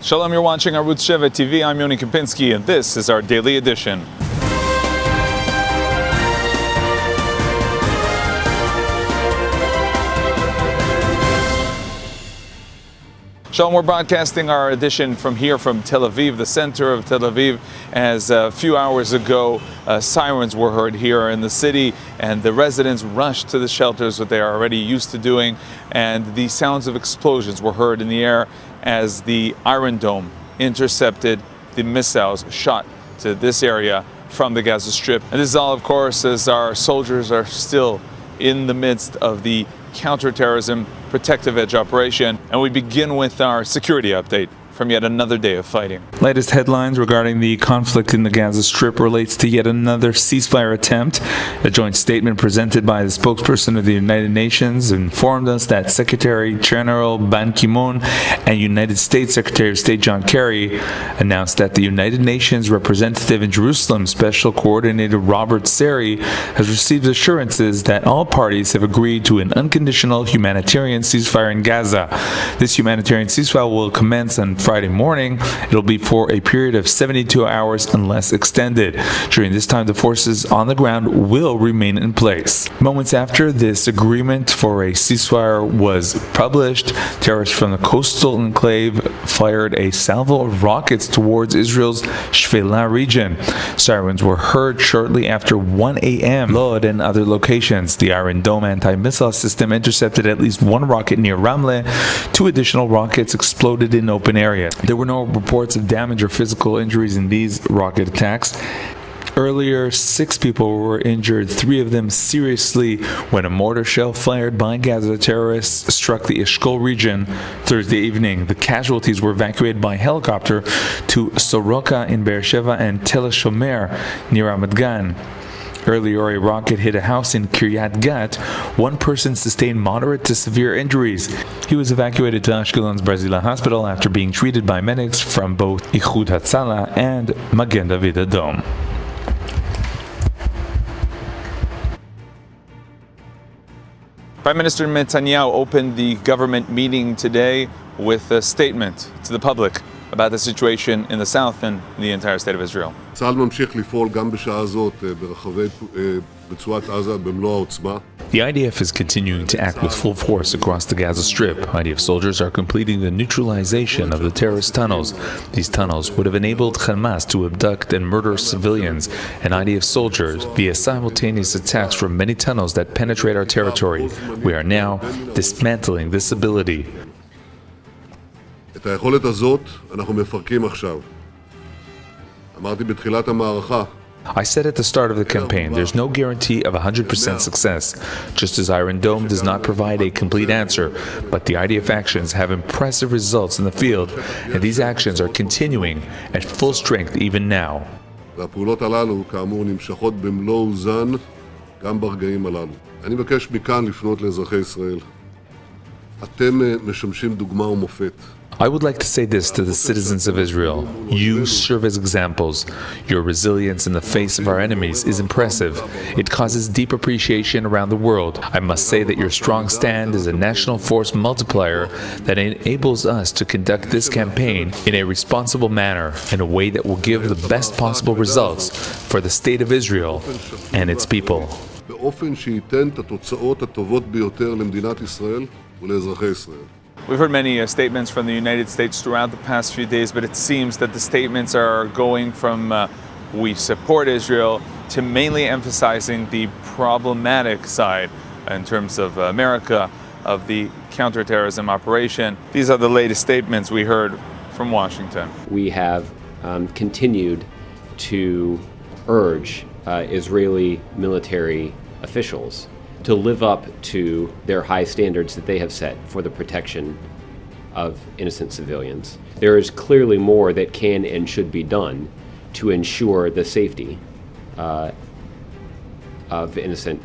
Shalom, you're watching Arutz Sheva TV. I'm Yoni Kopinski, and this is our daily edition. Shalom, we're broadcasting our edition from here, from Tel Aviv, the center of Tel Aviv, as a few hours ago, sirens were heard here in the city, and the residents rushed to the shelters, what they are already used to doing, and the sounds of explosions were heard in the air as the Iron Dome intercepted the missiles shot to this area from the Gaza Strip. And this is all, of course, as our soldiers are still in the midst of the counterterrorism protective edge operation. And we begin with our security update from yet another day of fighting. Latest headlines regarding the conflict in the Gaza Strip relates to yet another ceasefire attempt. A joint statement presented by the spokesperson of the United Nations informed us that Secretary General Ban Ki-moon and United States Secretary of State John Kerry announced that the United Nations representative in Jerusalem, Special Coordinator Robert Seri, has received assurances that all parties have agreed to an unconditional humanitarian ceasefire in Gaza. This humanitarian ceasefire will commence on Friday morning. It'll be for a period of 72 hours unless extended. During this time, the forces on the ground will remain in place. Moments after this agreement for a ceasefire was published, terrorists from the coastal enclave fired a salvo of rockets towards Israel's Shvela region. Sirens were heard shortly after 1 a.m. Lod and other locations. The Iron Dome anti-missile system intercepted at least one rocket near Ramle. Two additional rockets exploded in open areas. There were no reports of damage or physical injuries in these rocket attacks. Earlier, 6 people were injured, 3 of them seriously, when a mortar shell fired by Gaza terrorists struck the Eshkol region Thursday evening. The casualties were evacuated by helicopter to Soroka in Beersheba and Tel Shomer near Ramat Gan. Earlier, a rocket hit a house in Kiryat Gat. One person sustained moderate to severe injuries. He was evacuated to Ashkelon's Barzilai Hospital after being treated by medics from both Ichud Hatzala and Magen David Adom. Prime Minister Netanyahu opened the government meeting today with a statement to the public about the situation in the south and the entire state of Israel. צה"ל ממשיך לפעול גם בשעה זאת ברחבי רצועת עזה במלוא העוצמה. The IDF is continuing to act with full force across the Gaza Strip. IDF soldiers are completing the neutralization of the terrorist tunnels. These tunnels would have enabled Hamas to abduct and murder civilians and IDF soldiers via simultaneous attacks from many tunnels that penetrate our territory. We are now dismantling this ability. את היכולת הזאת אנחנו מפרקים עכשיו. אמרתי בתחילת המערכה. I said at the start of the campaign, there's no guarantee of 100% success. Just as Iron Dome does not provide a complete answer, but the IDF actions have impressive results in the field, and these actions are continuing at full strength even now. והפעולות הללו, כאמור, נמשכות במלוא עוזן גם ברגעים הללו. אני מבקש מכאן לפנות לאזרחי ישראל. אתם משמשים דוגמה ומופת. I would like to say this to the citizens of Israel. You serve as examples. Your resilience in the face of our enemies is impressive. It causes deep appreciation around the world. I must say that your strong stand is a national force multiplier that enables us to conduct this campaign in a responsible manner, in a way that will give the best possible results for the state of Israel and its people. באופן שייתן את התוצאות הטובות ביותר למדינת ישראל ולאזרחי ישראל. We've heard many statements from the United States throughout the past few days, but it seems that the statements are going from we support Israel to mainly emphasizing the problematic side in terms of America, of the counterterrorism operation. These are the latest statements we heard from Washington. We have continued to urge Israeli military officials to live up to their high standards that they have set for the protection of innocent civilians. There is clearly more that can and should be done to ensure the safety of innocent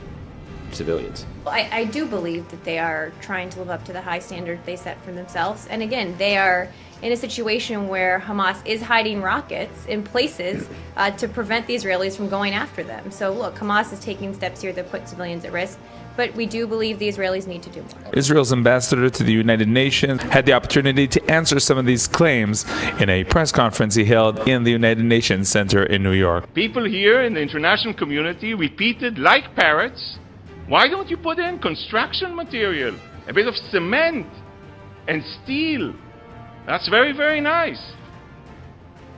civilians. I do believe that they are trying to live up to the high standard they set for themselves. And again, they are in a situation where Hamas is hiding rockets in places to prevent the Israelis from going after them. So look, Hamas is taking steps here that put civilians at risk. but we do believe the Israelis need to do more. Israel's ambassador to the United Nations had the opportunity to answer some of these claims in a press conference he held in the United Nations Center in New York. People here in the international community repeated like parrots, why don't you put in construction material, a bit of cement and steel? That's very, very nice.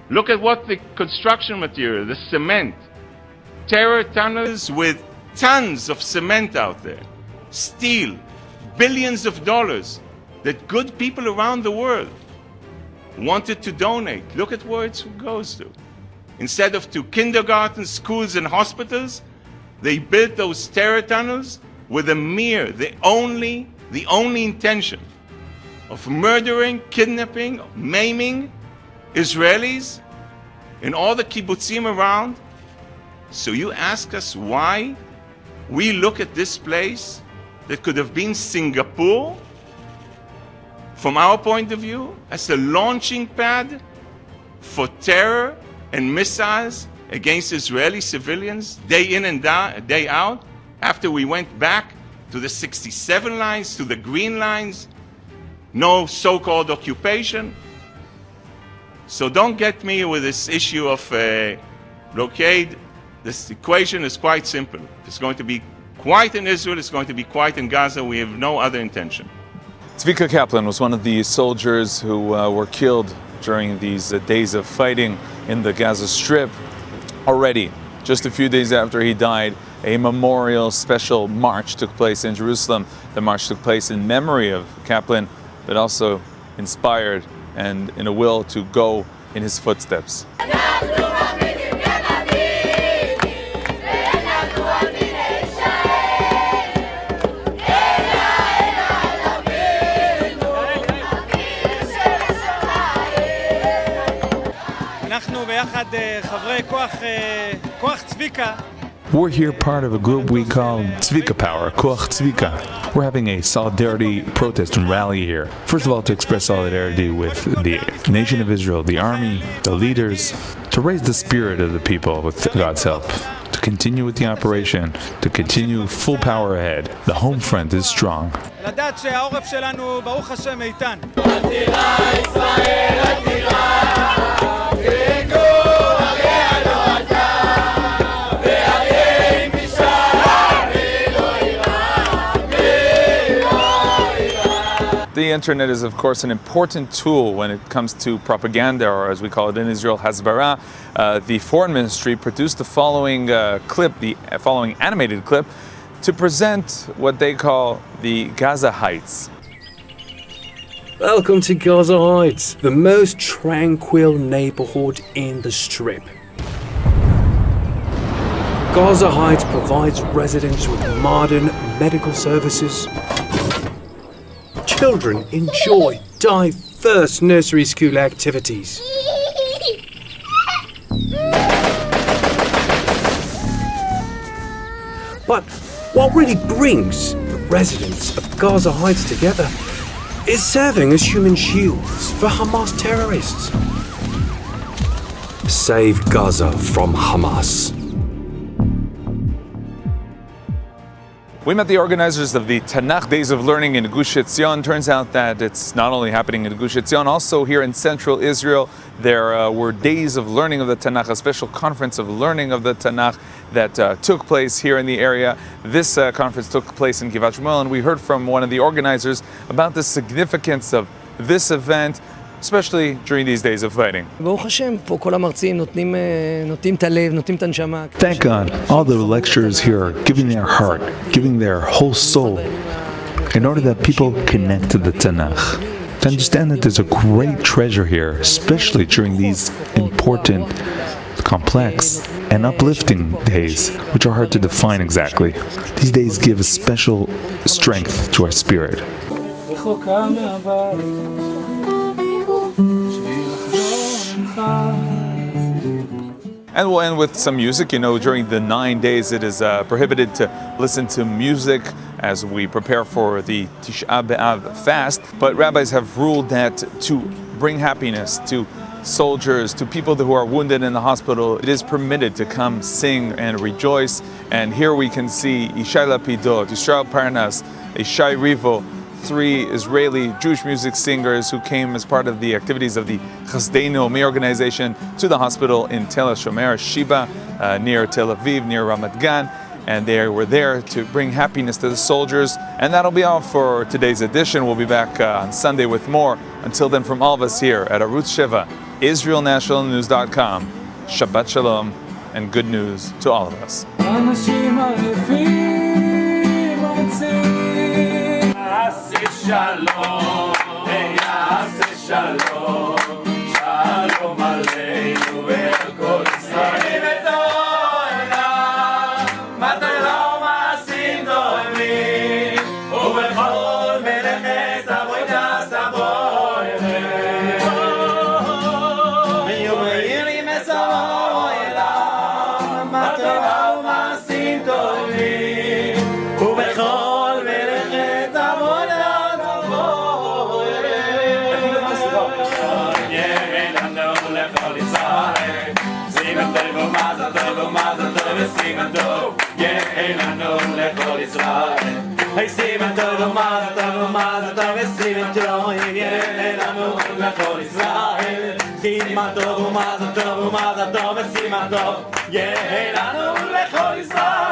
Look at what the construction material, the cement, terror tunnels with tons of cement out there, steel, billions of dollars that good people around the world wanted to donate. Look at where it goes to. Instead of to kindergartens, schools, and hospitals, they built those terror tunnels with the only intention of murdering, kidnapping, maiming Israelis in all the kibbutzim around. So you ask us why we look at this place that could have been Singapore, from our point of view, as a launching pad for terror and missiles against Israeli civilians day in and day out, after we went back to the 67 lines, to the green lines, no so-called occupation. So don't get me with this issue of blockade. This equation is quite simple. If it's going to be quiet in Israel, it's going to be quiet in Gaza. We have no other intention. Zvika Kaplan was one of the soldiers who were killed during these days of fighting in the Gaza Strip. Already, just a few days after he died, a memorial special march took place in Jerusalem. The march took place in memory of Kaplan, but also inspired and in a will to go in his footsteps. We're here part of a group we call Tzvika Power, Koach Tzvika. We're having a solidarity protest and rally here. First of all, to express solidarity with the nation of Israel, the army, the leaders, to raise the spirit of the people with God's help, to continue with the operation, to continue full power ahead. The home front is strong. The internet is, of course, an important tool when it comes to propaganda, or as we call it in Israel, Hasbara. The Foreign Ministry produced the following clip, the following animated clip, to present what they call the Gaza Heights. Welcome to Gaza Heights, the most tranquil neighborhood in the Strip. Gaza Heights provides residents with modern medical services. Children enjoy diverse nursery school activities. But what really brings the residents of Gaza Heights together is serving as human shields for Hamas terrorists. Save Gaza from Hamas. We met the organizers of the Tanakh Days of Learning in Gush Etzion. Turns out that it's not only happening in Gush Etzion, also here in central Israel. There were days of learning of the Tanakh, a special conference of learning of the Tanakh that took place here in the area. This conference took place in Givat Shmuel, and we heard from one of the organizers about the significance of this event, especially during these days of fighting. Thank God, all the lecturers here are giving their heart, giving their whole soul, in order that people connect to the Tanakh. To understand that there's a great treasure here, especially during these important, complex, and uplifting days, which are hard to define exactly. These days give a special strength to our spirit. And we'll end with some music. You know, during the 9 days it is prohibited to listen to music as we prepare for the Tisha B'Av fast. But rabbis have ruled that to bring happiness, to soldiers, to people who are wounded in the hospital, it is permitted to come sing and rejoice. And here we can see Ishai Lapidot, Yisrael Parnas, Ishai Rivo, 3 Israeli Jewish music singers who came as part of the activities of the Chasdei Me organization to the hospital in Tel HaShomer Shiba, near Tel Aviv, near Ramat Gan. And they were there to bring happiness to the soldiers. And that'll be all for today's edition. We'll be back on Sunday with more. Until then, from all of us here at Arutz Sheva, IsraelNationalNews.com, Shabbat Shalom, and good news to all of us. Hey, Steven, Togo, Mazda, Steven, Joe, Lechol Israel. Steven, Togo, Mazda, Steven, Joe, Lechol Israel.